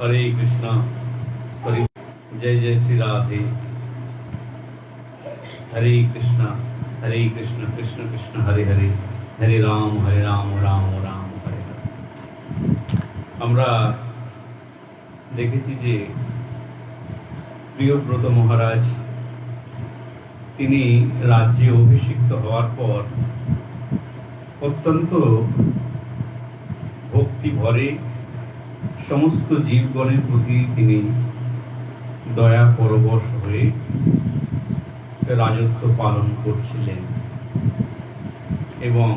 हरे कृष्णा हरे जय जय श्री राधे। हरे कृष्णा कृष्ण कृष्ण हरे हरे, हरे राम राम राम हरे हरे। আমরা দেখেছি যে প্রিয়ব্রত মহারাজ তিনি রাজ্যে অভিষিক্ত হওয়ার পর অত্যন্ত ভক্তি ভরে সমস্ত জীবগণের প্রতি তিনি দয়া পরবশ হয়ে রাজত্ব পালন করছিলেন এবং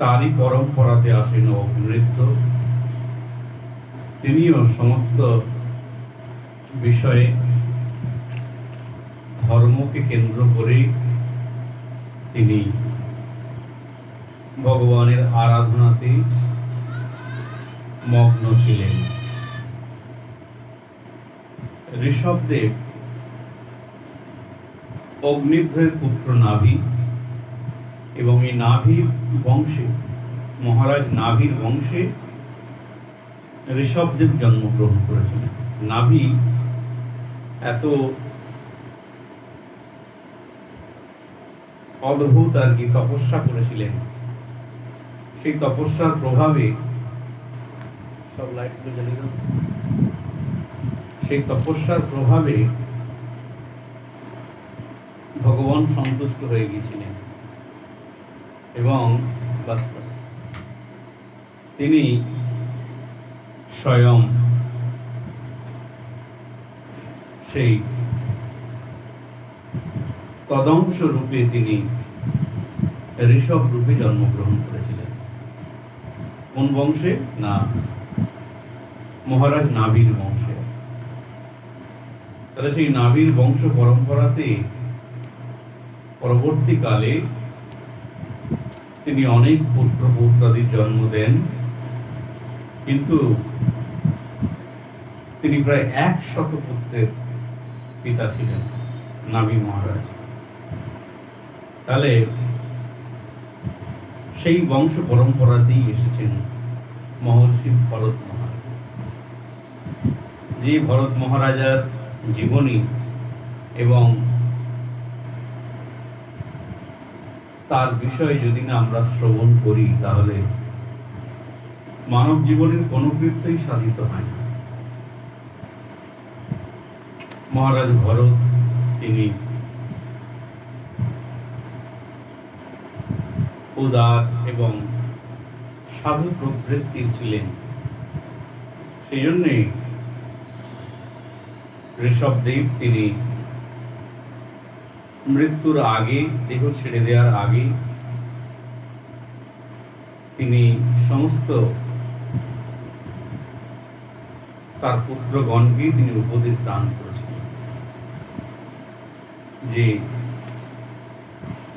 তারই পরম্পরাতে আসেন অমৃত। তিনিও সমস্ত বিষয়ে ধর্মকে কেন্দ্র করে তিনি ভগবানের আরাধনাতে মগ্ন ছিলেন। ঋষভদেব অগ্নিধ্বরের পুত্র নাভি এবং এই নাভির বংশে মহারাজ নাভির বংশে ঋষভদেব জন্মগ্রহণ করেছিলেন। নাভি এত অদ্ভুত আর কি তপস্যা করেছিলেন, সেই তপস্যার প্রভাবে সব লাইট জ্বালিয়ে দাও। সেই তপস্যার প্রভাবে ভগবান সন্তুষ্ট হয়ে গিয়েছিলেন এবং তিনি স্বয়ং সেই তদংশ রূপে তিনি ঋষভ রূপে জন্মগ্রহণ করেছিলেন। কোন বংশে? না, মহারাজ নাভির বংশে। তাহলে সেই নাভির বংশ পরম্পরাতে পরবর্তীকালে তিনি অনেক পুত্র পৌত্রাদির জন্ম দেন, কিন্তু তিনি প্রায় 100 পুত্রের পিতা ছিলেন নাভি মহারাজ। তাহলে সেই বংশ পরম্পরাতেই এসেছেন মহর্ষি ভরত মহারাজ। যে ভরত মহারাজার জীবনী এবং তার বিষয়ে যদি না আমরা শ্রবণ করি তাহলে মানব জীবনের কোনো কৃত্যই সাধিত হয় না। মহারাজ ভরত তিনি উদার এবং সাধু প্রবৃত্তির ছিলেন। সেই জন্যে ঋষভদেব তিনি মৃত্যুর আগে, দেহ ছেড়ে দেওয়ার আগে তিনি সমস্ত তার পুত্রগণকে তিনি উপদেশ দান করেছিলেন যে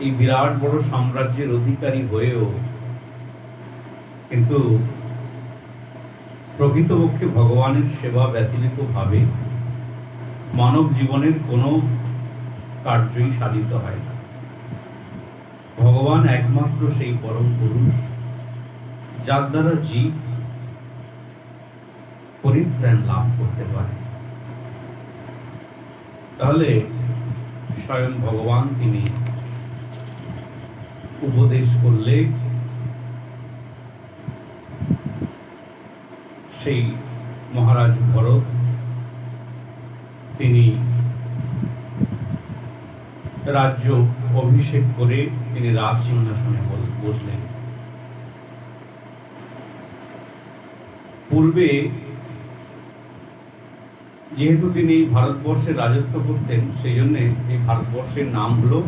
এই বিরাট বড় সাম্রাজ্যের অধিকারী হয়েও কিন্তু প্রকৃতপক্ষে ভগবানের সেবা ব্যতিরিক্ত ভাবে মানব জীবনের কোনো কার্যই সাধিত হয় না। ভগবান একমাত্র সেই পরম পুরুষ যার দ্বারা জীব পরিত্রাণ লাভ করতে পারে। তাহলে স্বয়ং ভগবান তিনি উপদেশ করলে সেই মহারাজ ভরত তিনি রাজ্য অভিষেক করে তিনি রাজ সিংহাসনে বসলেন। পূর্বে যেহেতু তিনি ভারতবর্ষে রাজত্ব করতেন, সেই জন্য এই ভারতবর্ষের নাম হলো,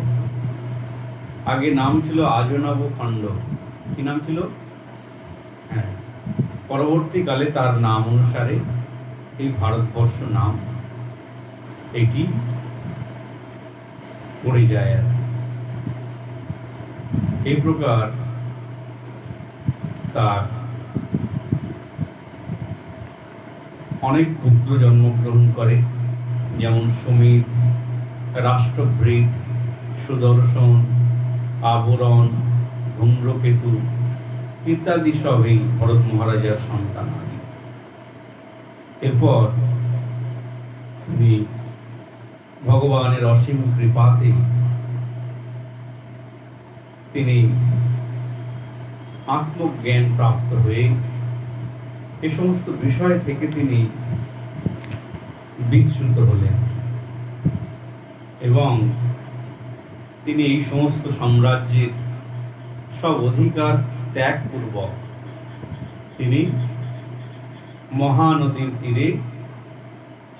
আগে নাম ছিল আজনব খণ্ড। কি নাম ছিল? হ্যাঁ, পরবর্তীকালে তার নাম অনুসারে এই ভারতবর্ষ নাম এটি পড়ে যায়। এই প্রকার তার অনেক পুত্র জন্মগ্রহণ করে, যেমন সমীর, রাষ্ট্রভৃত, সুদর্শন, আবরণ, ধূম্রকেতু ইত্যাদি সবই ভরত মহারাজার সন্তান। এরপর তিনি ভগবানের অসীম কৃপাতে তিনি আত্মজ্ঞান প্রাপ্ত হয়ে এ সমস্ত বিষয় থেকে তিনি বিচ্যুত হলেন এবং তিনি এই সমস্ত সাম্রাজ্যের সব অধিকার ত্যাগপূর্বক তিনি মহানদীর তীরে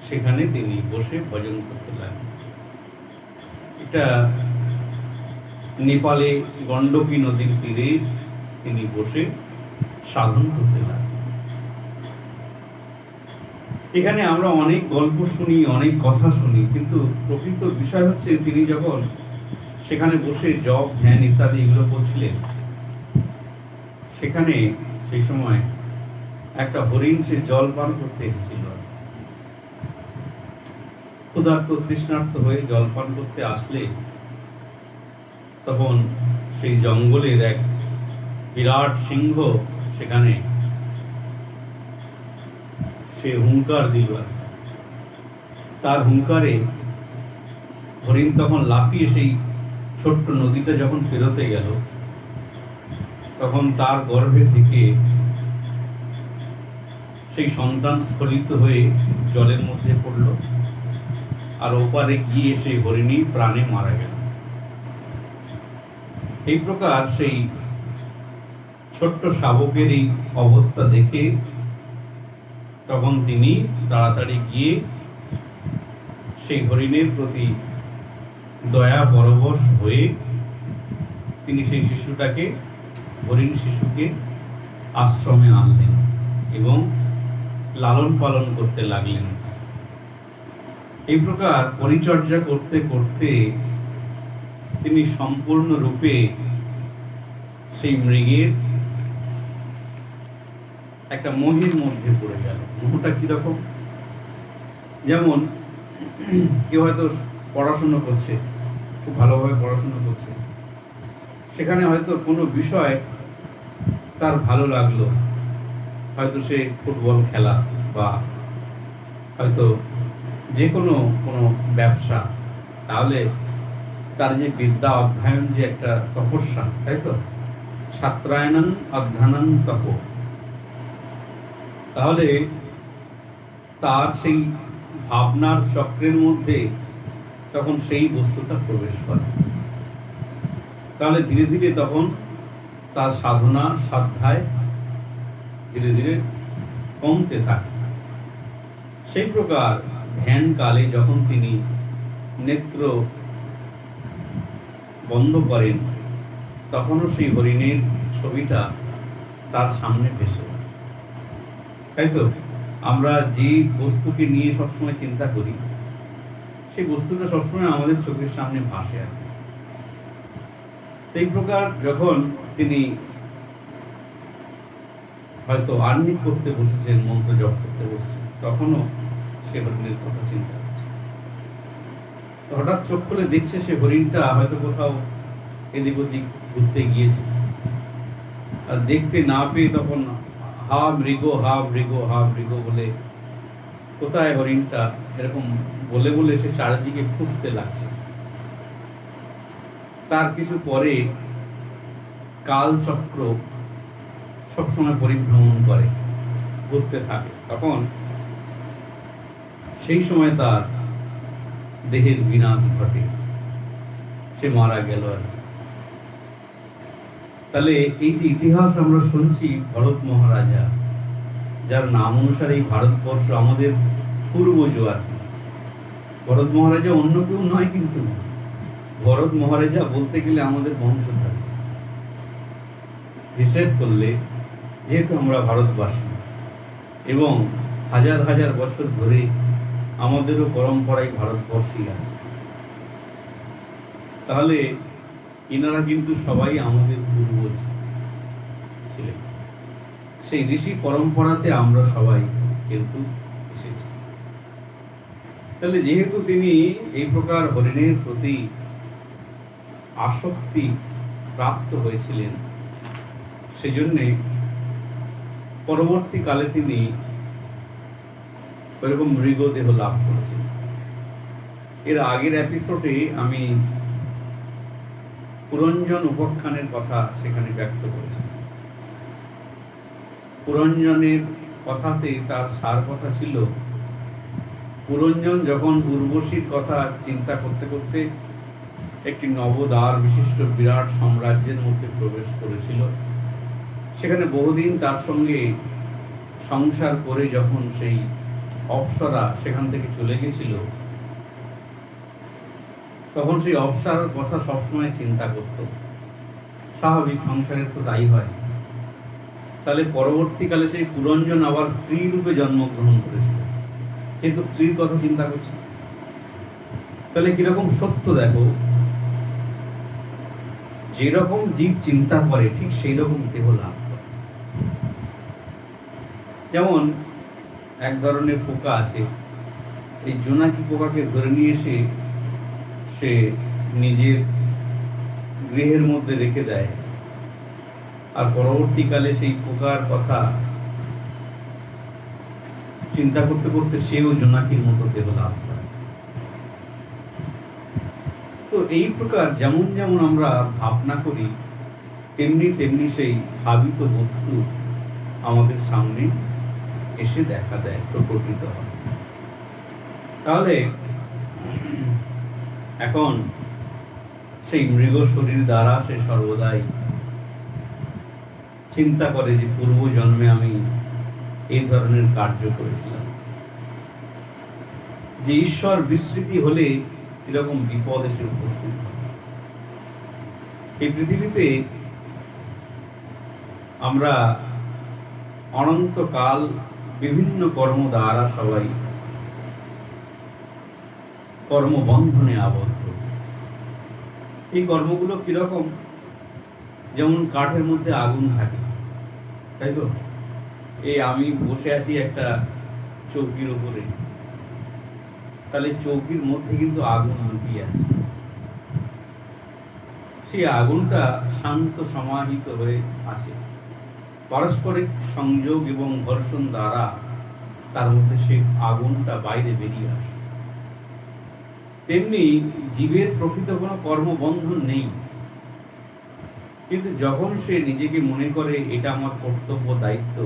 সেখানে তিনি বসে ভজন করতে লাগলেন। এটা নেপালে গণ্ডকী নদীর তীরে তিনি বসে সাধন করতে লাগলেন। এখানে আমরা অনেক গল্প শুনি, অনেক কথা শুনি, কিন্তু প্রকৃত বিষয় হচ্ছে তিনি যখন সেখানে বসে জপ ধ্যান ইত্যাদি এগুলো করছিলেন, সেখানে সেই সময় একটা হরিণ সে জল পান করতে এসেছিল। ক্ষুধার্ত তৃষ্ণার্ত হয়ে জল পান করতে আসলে তখন সেই জঙ্গলের এক বিরাট সিংহ সেখানে সে হুঙ্কার দিল। তার হুঙ্কারে হরিণ তখন লাফিয়ে সেই ছোট্ট নদীটা যখন পেরোতে গেল, তখন তার গর্ভে থেকে সেই সন্তান স্খলিত হয়ে জলের মধ্যে পড়ল, আর ওপারে গিয়ে সেই হরিণী প্রাণে মারা গেল। এই প্রকার সেই ছোট্ট শাবকের এই অবস্থা দেখে তখন তিনি তাড়াতাড়ি গিয়ে সেই হরিণের প্রতি দয়া পরবশ হয়ে তিনি সেই শিশুটাকে, হরিণ শিশুকে আশ্রমে আনলেন এবং লালন পালন করতে লাগলেন। এই প্রকার পরিচর্যা করতে করতে তিনি সম্পূর্ণরূপে সেই মৃগের একটা মোহের মধ্যে পড়ে গেল। মোহটা কিরকম? যেমন কেউ হয়তো পড়াশুনো করছে, খুব ভালোভাবে পড়াশুনো করছে, সেখানে হয়তো কোনো বিষয় তার ভালো লাগলো, হয়তো সে ফুটবল খেলা বা হয়তো যে কোনো ব্যবসা, তাহলে তার যে বিদ্যা অধ্যয়ন যে একটা তপস্যা, তাই তো, ছাত্রায়ণন অধ্যয়নন তপ, তাহলে তার সেই ভাবনার চক্রের মধ্যে তখন সেই বস্তুটা প্রবেশ করে। তাহলে ধীরে ধীরে তখন তার সাধনা সাধ্যায় ধীরে ধীরে কমতে থাকে। সেই প্রকার ধ্যান কালে যখন তিনি নেত্র বন্ধ করেন, তখনও সেই হরিণের ছবিটা তার সামনে ভেসে, তাই তো। আমরা যে বস্তুকে নিয়ে সবসময় চিন্তা করি, সেই বস্তুটা সবসময় আমাদের চোখের সামনে ভাসে আসে। এই প্রকার যখন তিনি হয়তো আর্নিক করতে বসেছেন, মন্ত্র জপ করতে বসেছেন, তখনও সে হরিণের কথা চিন্তা করছে। হঠাৎ চোখ খুলে দেখছে সে হরিণটা হয়তো কোথাও এদিক ওদিক ঘুরতে গিয়েছে, আর দেখতে না পেয়ে তখন হা মৃগ হা মৃগ হা মৃগ বলে কোথায় হরিণটা, এরকম বলে বলে সে চারিদিকে খুঁজতে লাগছে। তার কিছু পরে কালচক্র সবসময় পরিভ্রমণ করে, ঘুরতে থাকে, তখন সেই সময় তার দেহের বিনাশ ঘটে, সে মারা গেল। তাহলে এই যে ইতিহাস আমরা শুনছি, ভরত মহারাজা, যার নাম অনুসারে এই ভারতবর্ষ আমাদের পূর্বজ, আর কি, ভরত মহারাজা অন্য কেউ নয়, কিন্তু ভরত মহারাজা বলতে গেলে আমাদের বংশধর। হিসেব করলে যেহেতু আমরা ভারতবাসী এবং হাজার হাজার বছর ধরে আমাদেরও পরম্পরায় ভারতবর্ষই আছে, তাহলে ইনারা কিন্তু সবাই আমাদের পূর্বজ ছিলেন। সেই ঋষি পরম্পরাতে আমরা সবাই কিন্তু এসেছি। তাহলে যেহেতু তিনি এই প্রকার হরিণের প্রতি আসক্তি প্রাপ্ত হয়েছিলেন, সেজন্যে পরবর্তীকালে তিনি ওইরকম মৃগ দেহ লাভ করেছিল। এর আগের এপিসোডে আমি পুরঞ্জন উপাখ্যানের কথা সেখানে ব্যক্ত করেছি। পুরঞ্জনের কথাতে তার সার কথা ছিল, পুরঞ্জন যখন উর্বশীর কথা চিন্তা করতে করতে একটি নবদ্বার বিশিষ্ট বিরাট সাম্রাজ্যের মধ্যে প্রবেশ করেছিল, সেখানে বহুদিন তার সঙ্গে সংসার করে যখন সেই অপ্সরা সেখান থেকে চলে গেছিল, তখন সেই অপ্সরার কথা সবসময় চিন্তা করত। স্বাভাবিক, সংসারের তো তাই হয়। তাহলে পরবর্তীকালে সেই পুরঞ্জন আবার স্ত্রী রূপে জন্মগ্রহণ করেছিল, কিন্তু স্ত্রীর কথা চিন্তা করছে। তাহলে কিরকম সত্য দেখো, যেরকম জীব চিন্তা করে ঠিক সেই রকম দেহ লাভ করে। যেমন এক ধরনের পোকা আছে, এই জোনাকি পোকাকে ধরে নিয়ে এসে সে নিজের গৃহের মধ্যে রেখে দেয়, আর পরবর্তীকালে সেই পোকার কথা চিন্তা করতে করতে সেও জোনাকির মতো দেহ লাভ করে। তো এই প্রকার যেমন যেমন আমরা ভাবনা করি, তেমনি তেমনি সেই ভাবিত বস্তু আমাদের সামনে এসে দেখা দেয়, প্রকটিত হয়। তাহলে এখন সেই মৃগ শরীর দ্বারা সে সর্বদাই চিন্তা করে যে পূর্ব জন্মে আমি এই ধরনের কার্য করেছিলাম, যে ঈশ্বর বিস্মৃতি হলে এরকম বিপদ এসে উপস্থিত হয়। এই পৃথিবীতে আমরা অনন্তকাল বিভিন্ন কর্ম দ্বারা সবাই কর্মবন্ধনে আবদ্ধ। এই কর্মগুলো কিরকম, যেমন কাঠের মধ্যে আগুন থাকে, তাই তো? এই আমি বসে আছি একটা চৌকির উপরে, তাহলে চৌকির মধ্যে কিন্তু আগুন লুকিয়ে আছে। সেই আগুনটা শান্ত সমাহিত হয়ে আছে, পারস্পরিক সংযোগ এবং ঘর্ষণ দ্বারা তার মধ্যে সেই আগুনটা বাইরে বেরিয়ে আসে। তেমনি জীবের প্রকৃত কোনো কর্মবন্ধন নেই, কিন্তু যখন সে নিজেকে মনে করে এটা আমার কর্তব্য দায়িত্ব,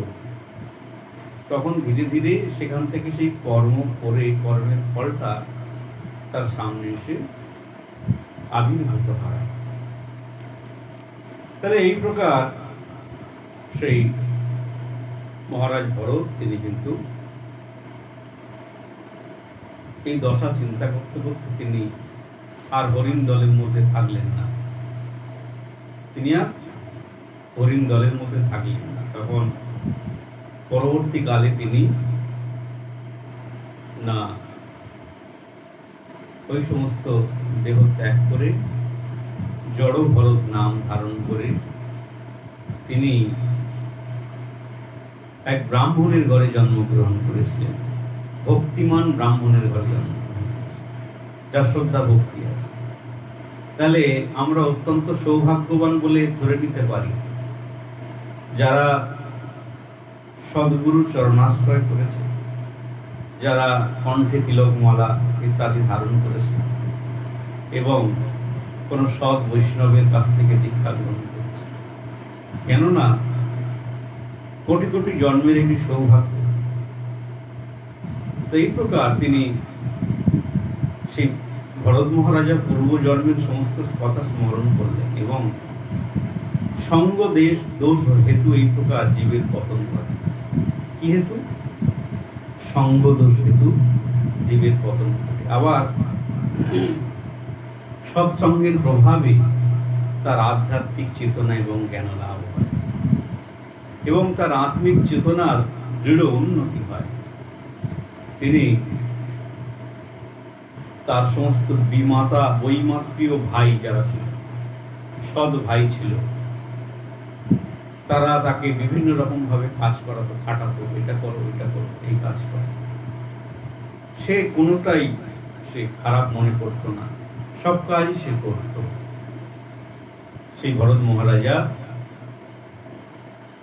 তখন ধীরে ধীরে সেখান থেকে সেই কর্ম করে কর্মের ফলটা তার সামনে এসে আবির্ভূত হয়। তাহলে এই প্রকার সেই মহারাজ ভরত তিনি কিন্তু এই দশা চিন্তা করতে করতে তিনি আর হরিণ দলের মধ্যে থাকলেন না। তিনি আর হরিণ দলের মধ্যে থাকলেন না। তখন পরবর্তীকালে তিনি না ওই সমস্ত দেহ ত্যাগ করে জড় ভরত নাম ধারণ করে তিনি এক ব্রাহ্মণের ঘরে জন্মগ্রহণ করেছিলেন। ভক্তিমান ব্রাহ্মণের ঘরে জন্মগ্রহণ, যার শ্রদ্ধা ভক্তি আছে। তাহলে আমরা অত্যন্ত সৌভাগ্যবান বলে ধরে নিতে পারি, যারা সদ্গুরু চরণাশ্রয় করেছে, যারা কণ্ঠে তিলকমালা ইত্যাদি ধারণ করেছে এবং কোন সৎ বৈষ্ণবের কাছ থেকে দীক্ষা গ্রহণ করেছে। কেননা কোটি কোটি জন্মের একটি সৌভাগ্য। তো এই প্রকার তিনি সেই ভরত মহারাজা পূর্ব জন্মের সমস্ত কথা স্মরণ করলেন এবং সঙ্গ দেশ দোষ হেতু এই প্রকার জীবের পতন করে। কি হেতু? সঙ্গ দোষ হেতু জীবের পতন ঘটে। আবার সৎসঙ্গের প্রভাবে তার আধ্যাত্মিক চেতনা এবং জ্ঞান লাভ হয় এবং তার আত্মিক চেতনার দৃঢ় উন্নতি হয়। তিনি তার সমস্ত বিমাতা বৈমাত্রীয় ভাই যারা ছিল, সৎ ভাই ছিল, তারা তাকে বিভিন্ন রকম ভাবে কাজ করাতো, খাটাতো, এটা করো এটা করো, এই কাজ করো। সে কোনোটাই সে খারাপ মনে করতো না, সব কাজই সে করত। সেই ভরত মহারাজা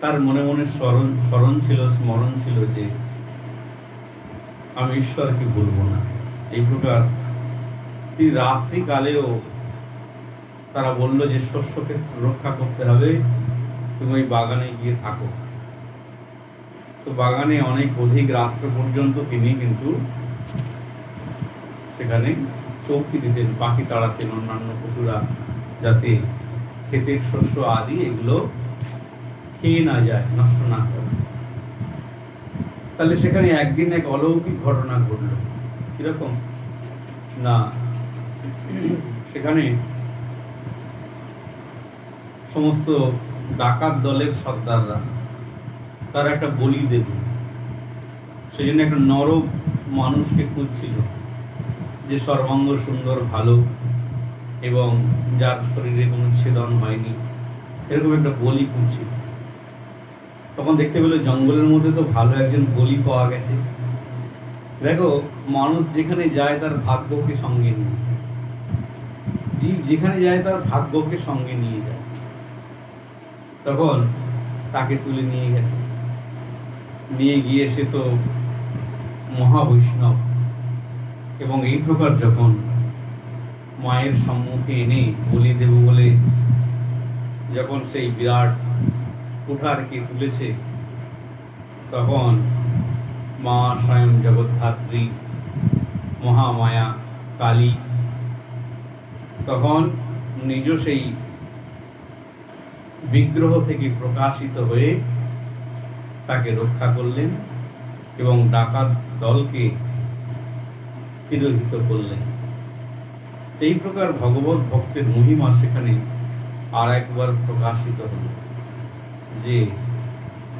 তার মনে মনে স্মরণ ছিল, স্মরণ ছিল যে আমি ঈশ্বরকে ভুলবো না। এই প্রকার এই রাত্রিকালেও তারা বলল যে শস্যকে রক্ষা করতে হবে, তুমি ওই বাগানে গিয়ে থাকো। তো বাগানে অনেক অধিক রাত্র পর্যন্ত তিনি কিন্তু সেখানে চৌকি দিতেন, পাখি তাড়াতেন, অন্যান্য পশুরা যাতে ক্ষেতের শস্য আদি এগুলো খেয়ে না যায়, নষ্ট না করে। তাহলে সেখানে একদিন এক অলৌকিক ঘটনা ঘটল। কিরকম না, সেখানে সমস্ত ডাকাত দলের সর্দাররা তারা একটা বলি দেবে, সেই জন্য একটা নর মানুষকে খুঁজছিল যে সর্বাঙ্গ সুন্দর, ভালো এবং যার শরীরে কোনো ছেদন হয়নি, এরকম একটা বলি খুঁজছিল। তখন দেখতে পেল জঙ্গলের মধ্যে তো ভালো একজন বলি পাওয়া গেছে। দেখো, মানুষ যেখানে যায় তার ভাগ্যকে সঙ্গে নিয়ে যায়, জীব যেখানে যায় তার ভাগ্যকে সঙ্গে নিয়ে যায়। তখন তাকে তুলে নিয়ে গেছে, নিয়ে গিয়ে সে তো মহাবৈষ্ণব। এবং এই প্রকার যখন মায়ের সম্মুখে এনে বলি দেব বলে যখন সেই বিরাট কুঠারকে তুলেছে, তখন মা স্বয়ং জগদ্ধাত্রী মহামায়া কালী তখন নিজ সেই বিগ্রহ থেকে প্রকাশিত হয়ে তাকে রক্ষা করলেন এবং ডাকাত দলকে তিরোহিত করলেন। এই প্রকার ভগবত ভক্তের মহিমা সেখানে আর একবার প্রকাশিত হল যে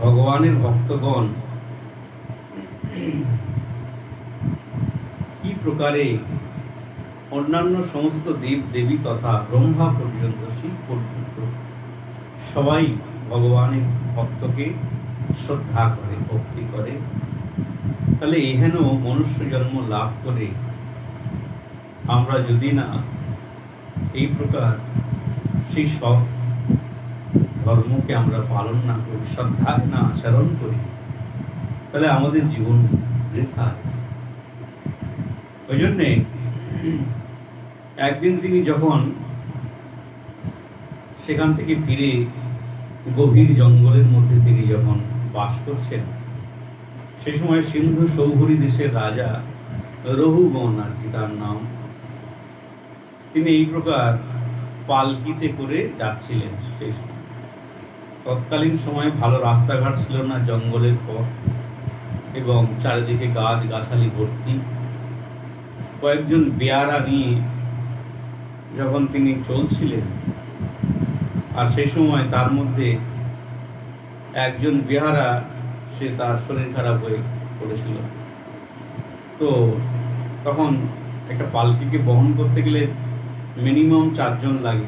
ভগবানের ভক্তগণ কি প্রকারে অন্যান্য সমস্ত দেব দেবী তথা ব্রহ্মা পর্যন্ত, শিব পর্যন্ত সবাই ভগবানের ভক্তকে শ্রদ্ধা করে, ভক্তি করে। তাহলে এহেন মনুষ্য জন্ম লাভ করে আমরা যদি না এই প্রকার সেই সব ধর্মকে আমরা পালন না করি, শ্রদ্ধায় না আচরণ করি, তাহলে আমাদের জীবন বৃথা। ওই জন্যে একদিন তিনি যখন সেখান থেকে ফিরে গভীর জঙ্গলের মধ্যে তিনি যখন বাস করছেন, সে সময় সিন্ধু সৌভরী দেশের রাজা রহুগণ, আর কি তার নাম, তিনি এই প্রকার পালকিতে করে যাচ্ছিলেন। সেই তৎকালীন সময়ে ভালো রাস্তাঘাট ছিল না, জঙ্গলের পথ এবং চারিদিকে গাছ গাছালি ভর্তি। কয়েকজন বেয়ারা নিয়ে যখন তিনি চলছিলেন, আর সেই সময় তার মধ্যে একজন বেহারা, সে তার শরীর খারাপ হয়ে পড়েছিল। তো তখন একটা পালকিকে বহন করতে গেলে মিনিমাম 4 জন লাগে।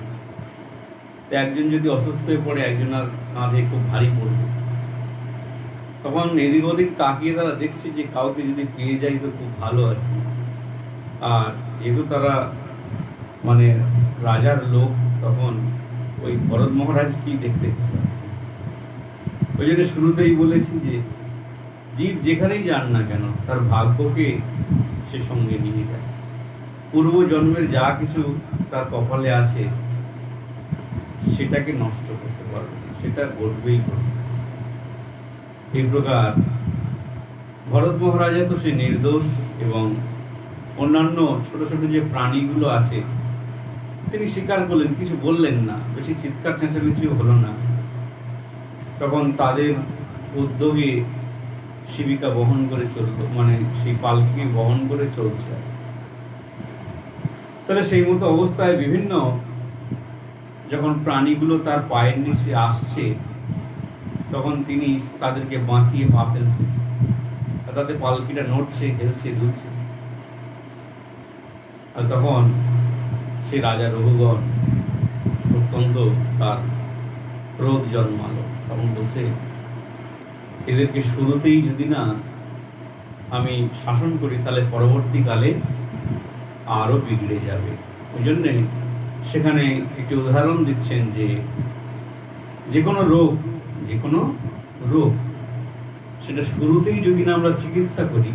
তো একজন যদি অসুস্থ হয়ে পড়ে, একজন আর কাঁধে খুব ভারী পড়বে। তখন এদিক ওদিক তাকিয়ে তারা দেখছে যে কাউকে যদি পেয়ে যায় তো খুব ভালো আর কি। আর যেহেতু তারা মানে রাজার লোক, তখন ওই ভরত মহারাজ কি দেখতে, ওই জন্য শুরুতেই বলেছি যে জীব যেখানেই যান না কেন তার ভাগ্যকে সে সঙ্গে নিয়ে যায়। পূর্ব জন্মের যা কিছু তার কপালে আছে সেটাকে নষ্ট করতে পারবে না, সেটা ঘটবেই ঘটবে। এই প্রকার ভরত মহারাজা তো সে নির্দোষ, এবং অন্যান্য ছোট ছোট যে প্রাণীগুলো আছে তিনি স্বীকার করলেন, কিছু বললেন না, বেশি চিৎকার চেঁচামেচিও হলো না। তখন তাদের উদ্যোগে শিবিকা বহন করে চলতো, মানে সেই পালকিকে বহন করে চলছে। তাহলে সেই মতো অবস্থায় বিভিন্ন যখন প্রাণীগুলো তার পায়ের নিচে আসছে, তখন তিনি তাদেরকে বাঁচিয়ে পা ফেলছে, তাতে পালকিটা নড়ছে, খেলছে, দুলছে। আর তখন সে রাজা রঘুগণ অত্যন্ত তার ক্রোধ জন্মালো। তখন বলছে, এদেরকে শুরুতেই যদি না আমি শাসন করি তাহলে পরবর্তীকালে আরো বিগড়ে যাবে। ওই জন্যে সেখানে একটি উদাহরণ দিচ্ছেন যে কোনো রোগ সেটা শুরুতেই যদি না আমরা চিকিৎসা করি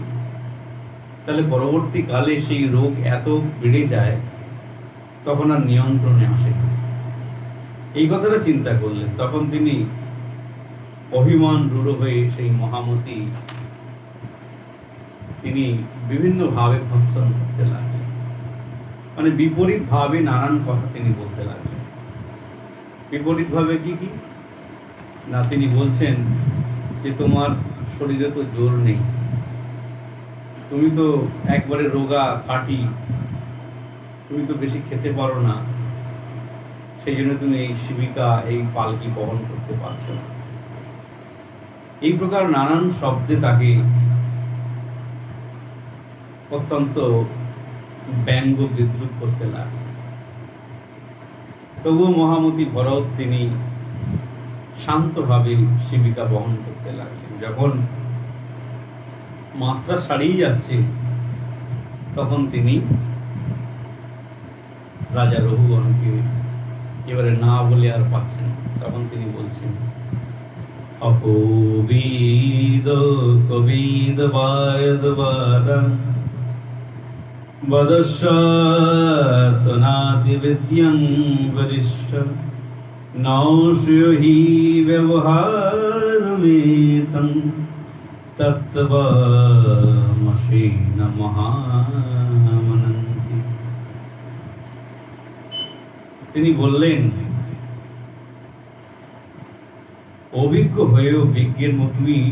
তাহলে পরবর্তীকালে সেই রোগ এত বেড়ে যায়, তখন আর নিয়ন্ত্রণে আসে না। এই কথাটা চিন্তা করলেন। তখন তিনি অভিমান রূঢ় হয়ে সেই মহামতি তিনি বিভিন্ন ভাবে ভৎসন করতে লাগলেন, মানে বিপরীত ভাবে নানান কথা তিনি বলতে লাগলেন। বিপরীত ভাবে কি কি না, তিনি বলছেন যে তোমার শরীরে তো জোর নেই, তুমি তো একবারে রোগা কাটি, তুমি তো বেশি খেতে পারো না, সেই জন্য তুমি এই শিবিকা এই পালকি বহন করতে পারছো না। এই প্রকার নানান শব্দে তাকে অত্যন্ত ব্যঙ্গ বিদ্রুপ করতে লাগলেন। তবুও মহামতি ভরত তিনি শান্তভাবে শিবিকা বহন করতে লাগলেন। যখন মাত্রা ছাড়িয়ে যাচ্ছে, তখন তিনি রাজা রঘুগণকে এবারে না বলে আর পাচ্ছেন, তখন তিনি বলছেন, অপবিদ কবিদ বায়দ বাদং বদস্যাতনাতি বিদ্যং বরিষ্ঠ নৌষ্যহি ব্যবহারমেতং তত্ত্বমসীন মহামনন্তি। তিনি বললেন, অভিজ্ঞ হয়েও বিজ্ঞের মতোই,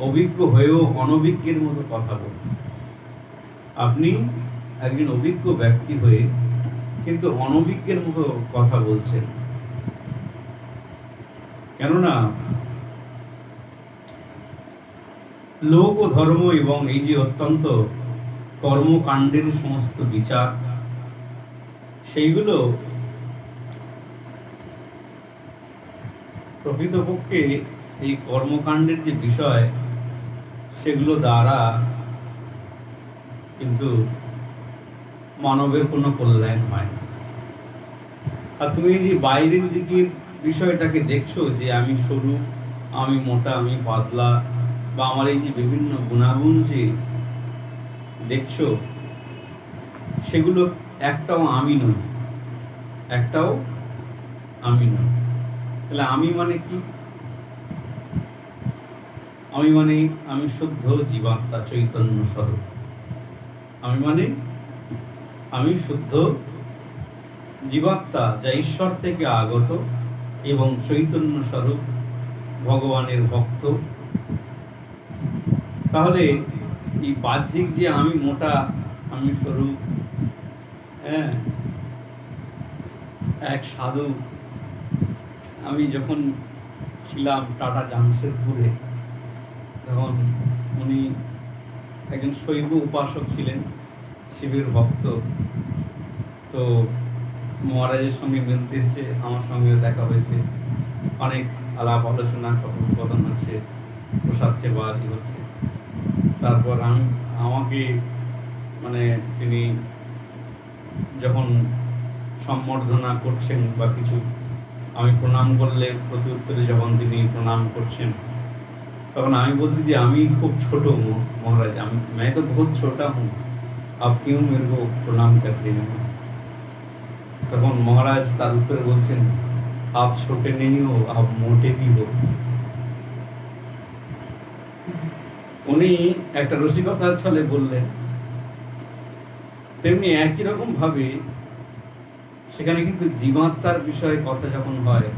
অভিজ্ঞ হয়েও অনভিজ্ঞের মতো কথা বলেন। আপনি একজন অভিজ্ঞ ব্যক্তি হয়ে কিন্তু অনভিজ্ঞের মতো কথা বলছেন। কেননা লোক ও ধর্ম এবং এই যে অত্যন্ত কর্মকাণ্ডের সমস্ত বিচার, সেইগুলো প্রকৃতপক্ষে এই কর্মকাণ্ডের যে বিষয়, সেগুলো দ্বারা কিন্তু মানবের কোনো কল্যাণ হয় না। আর তুমি এই যে বাইরের দিকের বিষয়টাকে দেখছো, যে আমি সরু, আমি মোটা, আমি পাতলা, বা আমার এই যে বিভিন্ন গুণাগুণ যে দেখছো, সেগুলো একটাও আমি নই, একটাও আমি নই। তাহলে আমি মানে কি? আমি মানে আমি শুদ্ধ জীবাত্মা, চৈতন্য স্বরূপ। আমি মানে আমি শুদ্ধ জীবাত্মা, যা ঈশ্বর থেকে আগত এবং চৈতন্য স্বরূপ, ভগবানের ভক্ত। তাহলে এই বাহ্যিক যে আমি মোটা, আমি সরু, হ্যাঁ, এক সাধু, আমি যখন ছিলাম টাটা জামশেদপুরে, তখন উনি একজন শৈব উপাসক ছিলেন, শিবের ভক্ত। তো মহারাজের সঙ্গে মিলতে এসছে, আমার সঙ্গেও দেখা হয়েছে, অনেক আলাপ আলোচনা কথোপকথন হচ্ছে, প্রসাদ সেবা আদি হচ্ছে। তারপর আমাকে মানে তিনি যখন সম্বর্ধনা করছেন বা কিছু, আমি প্রণাম করলে প্রতি উত্তরে যখন তিনি প্রণাম করছেন, তখন আমি বলছি যে আমি খুব ছোট हूँ महाराज, मैं तो बहुत छोटा हूँ, आप क्यों मेरे को प्रणाम करते हैं? তখন মহারাজ তার উত্তরে বলছেন, आप छोटे नहीं हो, आप मोटे भी हो। উনি একটা রসিকতার ছলে বললেন। তেমনি একই রকম ভাবে সেখানে কিন্তু জীবাত্মার বিষয়ে কথা যখন হয়,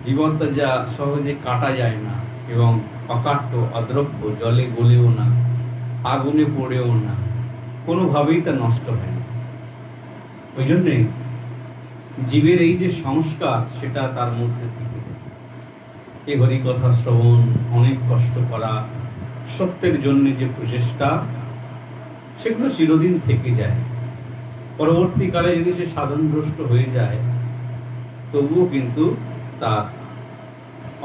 জীবাত্মা যা সহজে কাটা যায় না এবং অকাট্য, অদ্রব্য, জলে গলেও না, আগুনে পড়েও না, কোনোভাবেই তা নষ্ট হয় না। ওই জন্যে জীবের এই যে সংস্কার, সেটা তার মধ্যে থেকে এই হরিকথা শ্রবণ, অনেক কষ্ট করা, সত্যের জন্য যে প্রচেষ্টা, সেগুলো চিরদিন থেকে যায়। পরবর্তীকালে যদি সে সাধনভ্রষ্ট হয়ে যায়, তবুও কিন্তু তার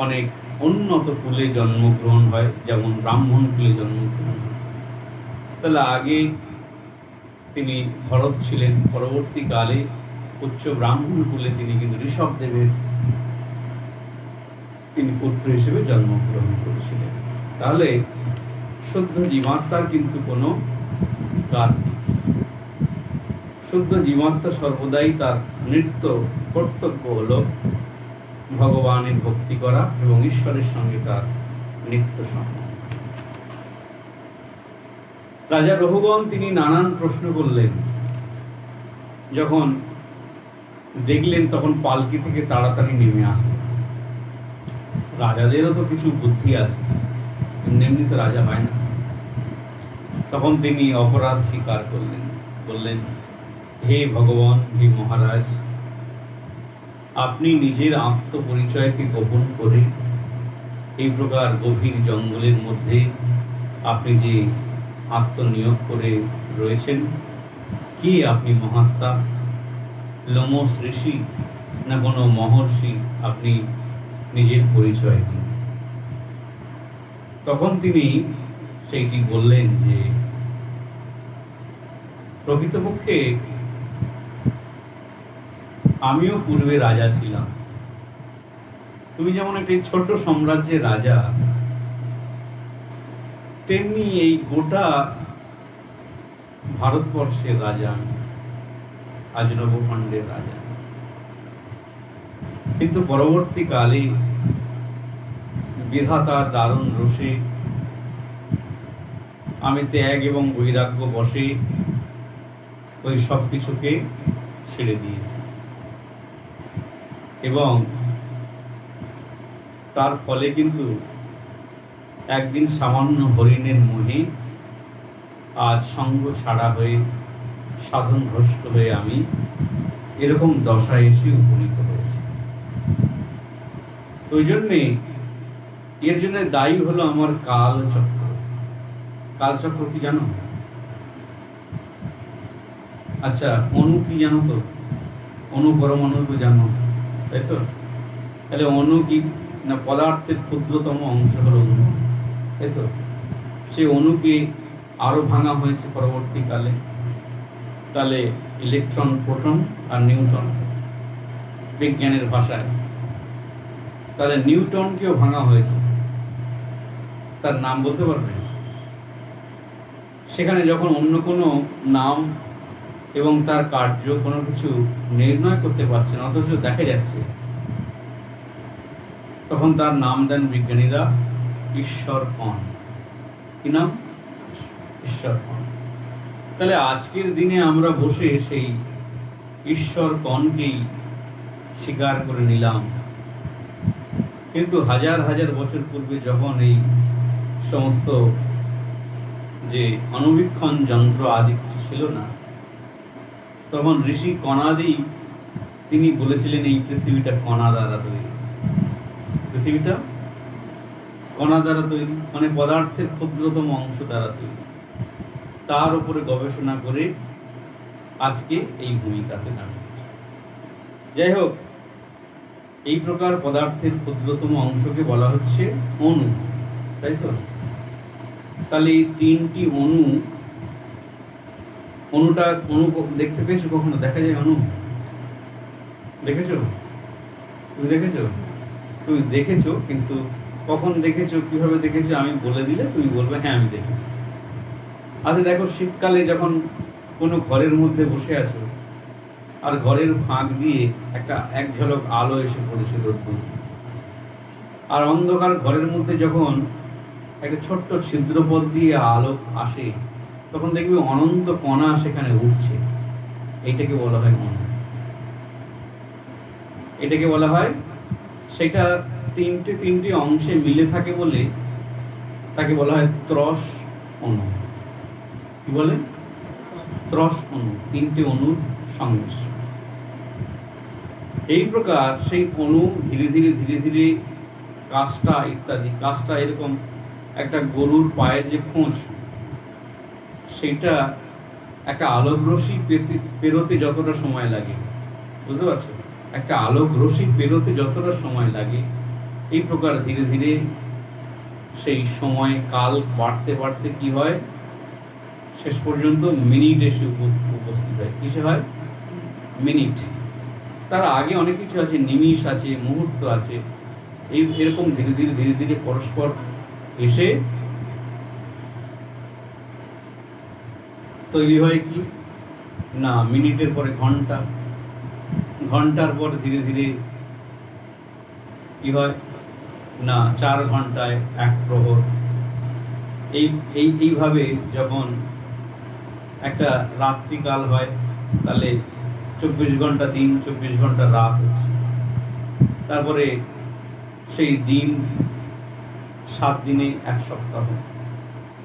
অনেক উন্নত কুলে জন্মগ্রহণ হয়, যেমন ব্রাহ্মণ কুলে জন্মগ্রহণ হয়। তাহলে আগে তিনি ভরত ছিলেন, পরবর্তীকালে উচ্চ ব্রাহ্মণ কুলে তিনি কিন্তু ঋষভদেবের তিনি পুত্র হিসেবে জন্মগ্রহণ করেছিলেন। তাহলে শুদ্ধ জীবাত্মার কিন্তু কোনো শিকার। শুদ্ধ জীবাত্মা সর্বদাই তার নিত্য কর্তব্য হল ভগবানের ভক্তি করা এবং ঈশ্বরের সঙ্গে তার নিত্য সম্পর্ক। রাজা রঘুগণ তিনি নানান প্রশ্ন করলেন। যখন দেখলেন তখন পালকি থেকে তাড়াতাড়ি নেমে আসলেন। রাজাদেরও তো কিছু বুদ্ধি আছে, এমনি তো রাজা হয় না। তখন তিনি অপরাধ স্বীকার করলেন, বললেন, হে ভগবান, হে মহারাজ, আপনি নিজের আত্মপরিচয়কে গোপন করে এই প্রকার গভীর জঙ্গলের মধ্যে আপনি যে আত্মনিয়োগ করে রয়েছেন, কি আপনি মহাত্মা, লোমস ঋষি না কোনো মহর্ষি? আপনি নিজের পরিচয় দিন। তখন তিনি সেইটি বললেন যে প্রকৃতপক্ষে আমিও পূর্বে রাজা ছিলাম। তুমি যেমন একটি ছোট্ট সাম্রাজ্যের রাজা, তেমনি এই গোটা ভারতবর্ষের রাজা, আজনব খণ্ডের রাজা। কিন্তু পরবর্তীকালে বিধাতার দারুণ রোষে আমি ত্যাগ এবং বৈরাগ্য বশে ওই সব কিছুকে ছেড়ে দিয়েছি, এবং তার ফলে কিন্তু একদিন সামান্য হরিণের মোহে আজ সঙ্গ ছাড়া হয়ে সাধন ভ্রষ্ট হয়ে আমি এরকম দশায় এসে উপনীত হয়েছি। ওই জন্যে এর জন্য দায়ী হলো আমার কালচক্র। কালচক্র কি জানো? আচ্ছা, অণু কি জানো? তো অণু পরমাণু তো জানো, তাই তো? তাহলে অণু কি না? পদার্থের ক্ষুদ্রতম অংশ হলো অণু, তাই তো? সেই অণুকে আরো ভাঙা হয়েছে পরবর্তীকালে। তাহলে ইলেকট্রন, প্রোটন আর নিউট্রন বিজ্ঞানের ভাষায়। তাহলে নিউটনকেও ভাঙা হয়েছে। তার নাম বলতে পারবে? সেখানে যখন অন্য কোনো নাম এবং তার কার্য কোনো কিছু নির্ণয় করতে পারছে না, অথচ দেখা যাচ্ছে, তখন তার নাম দেন বিজ্ঞানীরা ঈশ্বর কণ। কি নাম? ঈশ্বর কণ। তাহলে আজকের দিনে আমরা বসে সেই ঈশ্বর কণকেই স্বীকার করে নিলাম, কিন্তু হাজার হাজার বছর পূর্বে যখন এই সমস্ত যে অণুবীক্ষণ যন্ত্র আদি কিছু ছিল না, তখন ঋষি কণাদি তিনি বলেছিলেন এই পৃথিবীটা কণা দ্বারা তৈরি। পৃথিবীটা কণা দ্বারা তৈরি, মানে পদার্থের ক্ষুদ্রতম অংশ দ্বারা তৈরি। তার উপরে গবেষণা করে আজকে এই ভূমিকাতে দাঁড়িয়েছে। যাই হোক, এই প্রকার পদার্থের ক্ষুদ্রতম অংশকে বলা হচ্ছে অণু, তাই তো? তাহলে এই তিনটি অণু, অণুটা অণু দেখতে পেয়েছো কখনো? দেখা যায় অণু? দেখেছো? তুমি দেখেছো? তুমি দেখেছো, কিন্তু কখন দেখেছো, কিভাবে দেখেছো আমি বলে দিলে তুমি বলবে হ্যাঁ আমি দেখেছি। আচ্ছা দেখো, শীতকালে যখন কোনো ঘরের মধ্যে বসে আছো আর ঘরের ফাঁক দিয়ে এক ঝলক আলো এসে পড়েছে রোদ্দুর, আর অন্ধকার ঘরের মধ্যে যখন একটা ছোট্ট ছিদ্রপথ দিয়ে আলো আসে, তখন দেখবি অনন্ত কণা সেখানে উঠছে। এইটাকে বলা হয় অণু। এটাকে বলা হয়, সেটা তিনটি অংশে মিলে থাকে বলে তাকে বলা হয় ত্রস অণু। কি বলে? ত্রস অণু, তিনটি অণুর সংমিশ্রণ। এই প্রকার সেই অণু ধীরে ধীরে ধীরে ধীরে কাষ্টা ইত্যাদি, কাষ্টা এরকম একটা গরুর পায়ের যে খোঁজ, সেইটা একটা আলোক রশ্মি পেরোতে যতটা সময় লাগে, বুঝতে পারছো? একটা আলোক রশ্মি পেরোতে যতটা সময় লাগে, এই প্রকার ধীরে ধীরে সেই সময় কাল বাড়তে বাড়তে কি হয়, শেষ পর্যন্ত মিনিট এসে উপস্থিত হয়। কিসে হয়? মিনিট। তার আগে অনেক কিছু আছে, নিমিষ আছে, মুহূর্ত আছে। এরকম ধীরে ধীরে ধীরে ধীরে পরস্পর এসে তৈরি হয় কি না মিনিটের পরে ঘন্টা, ঘন্টার পর ধীরে ধীরে কি হয় না 4 ঘন্টায় 1 প্রহর। এইভাবে যখন একটা রাত্রিকাল হয় তাহলে 24 ঘন্টা দিন 24 ঘন্টা রাত হচ্ছে। তারপরে সেই দিন 7 দিনে 1 সপ্তাহ,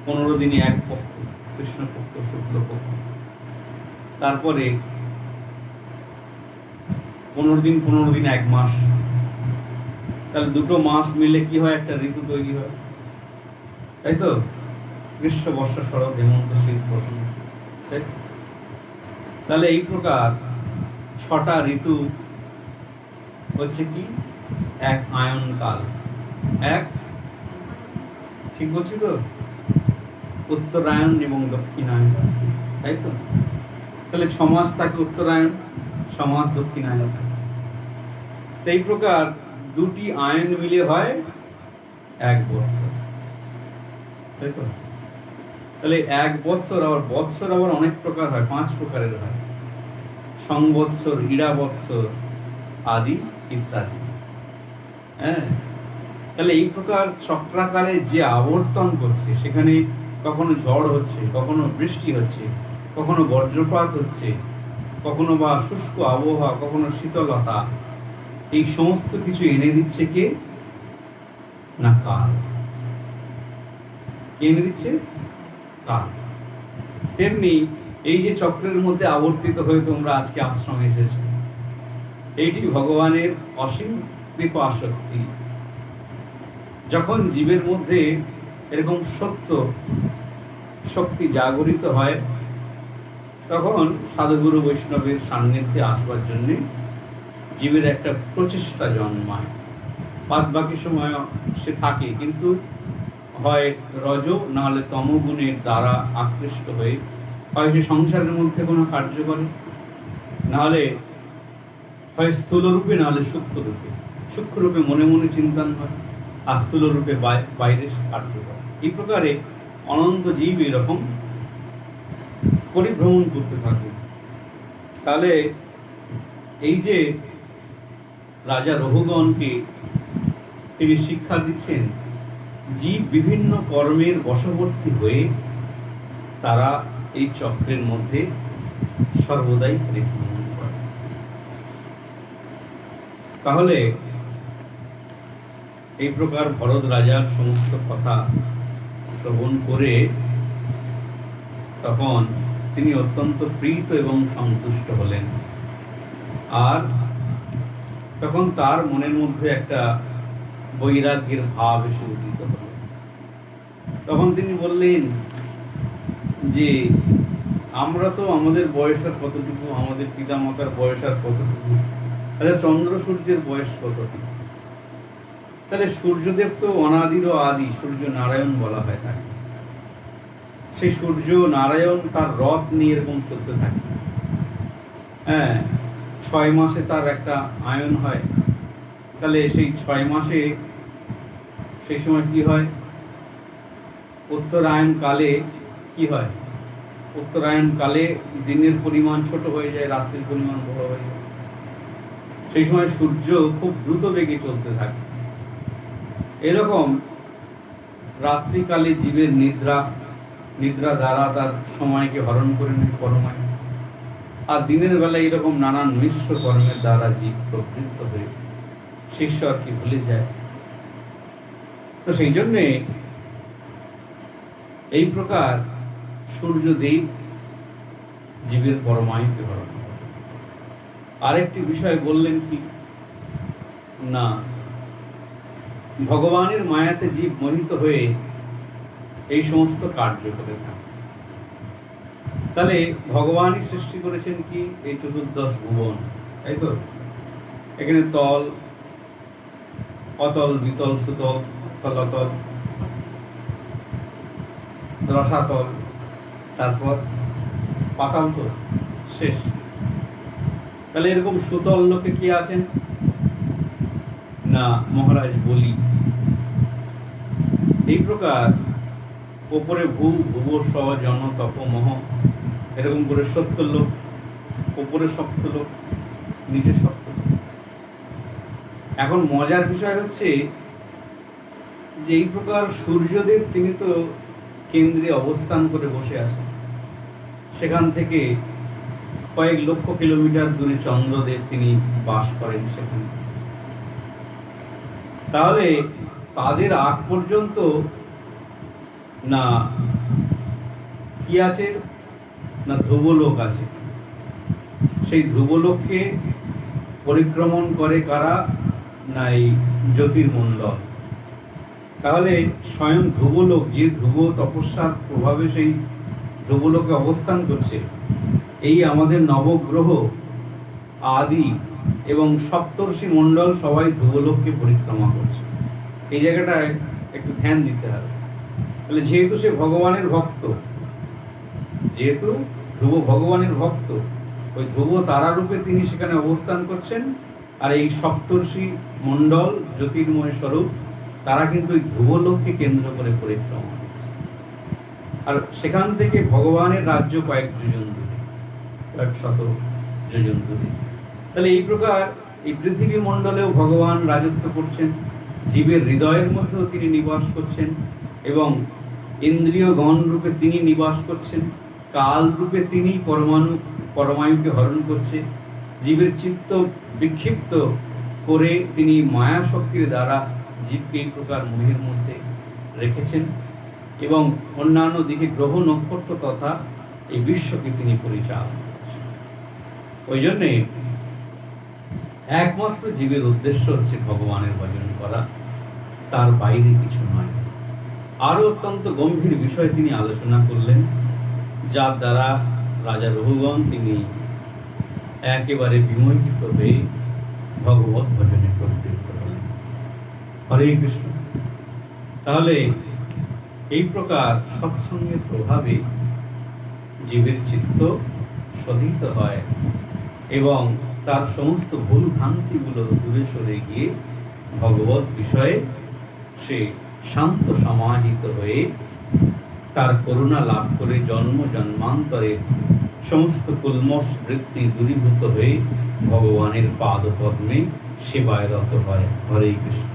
15 দিনে 1 পক্ষ, কৃষ্ণপক্ষ শুক্লপক্ষ। তারপরে 15 দিন 15 দিন 1 মাস। তাহলে 2 মাস মিলে কি হয় একটা ঋতু তৈরি হয়, তাই তো? গ্রীষ্ম বর্ষা শরৎ হেমন্ত শীত বসন্ত। তাহলে এই প্রকার 6টা ঋতু হচ্ছে কি এক আয়ন কাল। এক ঠিক বলছি তো? উত্তরায়ণ এবং দক্ষিণায়ন, তাই তো? তাহলে 6 মাস থাকে উত্তরায়ণ, 6 মাস দক্ষিণায়ন। এই প্রকার 2টি আয়ন মিলে হয় 1 বৎসর, তাই তো? তাহলে 1 বৎসর আবার অনেক প্রকার হয়, 5 প্রকারের হয়, সংবৎসর, ইড়া বৎসর আদি ইত্যাদি। হ্যাঁ, তাহলে এই প্রকার চক্রাকারে যে আবর্তন করছে, সেখানে কখনো ঝড় হচ্ছে, কখনো বৃষ্টি হচ্ছে, কখনো বজ্রপাত হচ্ছে, কখনো বা শুষ্ক আবহাওয়া, কখনো শীতলতা, এই সমস্ত কিছু এনে দিচ্ছে কে না কাল। কে এনে দিচ্ছে? কাল। তেমনি এই যে চক্রের মধ্যে আবর্তিত হয়ে তোমরা আজকে আশ্রমে এসেছো, এইটি ভগবানের অসীম কৃপা আসক্তি। যখন জীবের মধ্যে এরকম সত্য শক্তি জাগরিত হয়, তখন সাধুগুরু বৈষ্ণবের সান্নিধ্যে আসবার জন্য জীবের একটা প্রচেষ্টা জন্মায়। বাদ বাকি সময় সে থাকে, কিন্তু হয় রজ না হলে তমগুণের দ্বারা আকৃষ্ট হয়ে হয় সে সংসারের মধ্যে কোনো কার্য করে, নাহলে হয় স্থূল রূপে, নাহলে সূক্ষ্ম রূপে। সূক্ষ্ম রূপে মনে মনে চিন্তন হয়, আর স্থূল রূপে বাইরে কার্য করে। এই প্রকারে অনন্ত জীব এরকম পরিভ্রমণ করতে থাকে। তাহলে এই যে রাজা রঘুগণকে তিনি শিক্ষা দিচ্ছেন, জীব বিভিন্ন কর্মের বশবর্তী হয়ে তারা এই চক্রের মধ্যে সর্বদাই পরিভ্রমণ করে। তাহলে এই প্রকার ভরত রাজার সমস্ত কথা শ্রবণ করে তখন তিনি অত্যন্ত প্রীত এবং সন্তুষ্ট হলেন। আর তখন তার মনের মধ্যে একটা বৈরাগ্যের ভাব এসে উদিত হল। তখন তিনি বললেন যে আমরা তো আমাদের বয়স আর কতটুকু, আমাদের পিতামাতার বয়স আর কতটুকু, আচ্ছা চন্দ্র সূর্যের বয়স কতটুকু? তাহলে সূর্যদেব তো অনাদির আদি, সূর্য নারায়ণ বলা হয় তাকে। সেই সূর্য নারায়ণ তার রথ নিয়ে এরকম চলতে থাকে। হ্যাঁ, 6 মাসে তার একটা আয়ন হয়। তাহলে সেই 6 মাসে সেই সময় কি হয়? উত্তরায়ণ কালে কি হয়? উত্তরায়ণ কালে দিনের পরিমাণ ছোট হয়ে যায়, রাত্রির পরিমাণ বড় হয়ে যায়। সেই সময় সূর্য খুব দ্রুত বেগে চলতে থাকে। এরকম রাত্রিকালে জীবের নিদ্রা দ্বারা তার সময়কে হরণ করে নেয় কর্ময়, আর দিনের বেলায় এরকম নানান মিশ্র কর্মের দ্বারা জীব প্রবৃত্ত হয়ে ঈশ্বরকে ভুলে যায়। তো সেই জন্যে এই প্রকার সূর্যদেব জীবের পরমায়ুকে হরণ করে। আরেকটি বিষয় বললেন কি না, ভগবানের মায়াতে জীব মোহিত হয়ে এই সমস্ত কার্য করে থাকে। তাহলে ভগবানই সৃষ্টি করেছেন কি এই 14 ভুবন, তাই তো? এখানে তল, অতল, বিতল, সুতল, তলাতল, রসাতল, তারপর পাতাল তল, শেষ। তাহলে এরকম সুতল লোকে কি আছেন না মহারাজ বলি। এই প্রকার ওপরে ভূ ভুব স জন তপমহ এরকম করে 70 লোক, ওপরে 70 লোক, নিচে 70 লোক। এখন মজার বিষয় হচ্ছে যে এই প্রকার সূর্যদেব তিনি তো কেন্দ্রে অবস্থান করে বসে আছেন, সেখান থেকে কয়েক লক্ষ কিলোমিটার দূরে চন্দ্রদেব তিনি বাস করেন সেখানে। তাহলে তাদের আগ পর্যন্ত না কি আছে, না ধ্রুবলোক আছে। সেই ধ্রুবলোককে পরিক্রমণ করে কারা, না এই জ্যোতির্মণ্ডল। তাহলে স্বয়ং ধ্রুবলোক, যে ধ্রুব তপস্যার প্রভাবে সেই ধ্রুবলোকে অবস্থান করছে, এই আমাদের নবগ্রহ আদি এবং সপ্তর্ষি মণ্ডল সবাই ধ্রুবলোককে পরিক্রমা করছে। এই জায়গাটায় একটু ধ্যান দিতে হবে। তাহলে যেহেতু সে ভগবানের ভক্ত, যেহেতু ধ্রুব ভগবানের ভক্ত, ওই ধ্রুব তারারূপে তিনি সেখানে অবস্থান করছেন। আর এই সপ্তর্ষি মণ্ডল জ্যোতির্ময় স্বরূপ তারা কিন্তু ওই ধ্রুবলোককে কেন্দ্র করে পরিক্রমা করছে। আর সেখান থেকে ভগবানের রাজ্য কয়েক যোজন দূরে, কয়েক শত যোজন দূরে। তাহলে এই প্রকার এই পৃথিবী মণ্ডলেও ভগবান রাজত্ব করছেন, জীবের হৃদয়ের মধ্যেও তিনি নিবাস করছেন, এবং ইন্দ্রিয় গণ রূপে তিনি নিবাস করছেন, কাল রূপে তিনি পরমায়ুকে হরণ করছে, জীবের চিত্ত বিক্ষিপ্ত করে তিনি মায়া শক্তির দ্বারা জীবকে এই প্রকার মোহের মধ্যে রেখেছেন, এবং অন্যান্য দিকে গ্রহ নক্ষত্র তথা এই বিশ্বকে তিনি পরিচালনা করছেন। ওই জন্যে একমাত্র জীবের উদ্দেশ্য হচ্ছে ভগবানের ভজন করা, তার বাইরে কিছু নয়। আরো অত্যন্ত গম্ভীর বিষয় তিনি আলোচনা করলেন, যার দ্বারা রাজা রঘুগণ তিনি একেবারে বিমোহিত হয়ে ভগবত ভজনে প্রবৃত্ত হলেন। হরে কৃষ্ণ। তাহলে এই প্রকার সৎসঙ্গের প্রভাবে জীবের চিত্ত শোধিত হয় এবং তার সমস্ত ভুল ভ্রান্তিগুলো দূরে সরে গিয়ে ভগবত বিষয়ে সে শান্ত সমাহিত হয়ে তার করুণা লাভ করে জন্ম জন্মান্তরে সমস্ত কুলমশ বৃত্তি দূরীভূত হয়ে ভগবানের পাদপদ্মে সেবায় রত হয়। হরে কৃষ্ণ।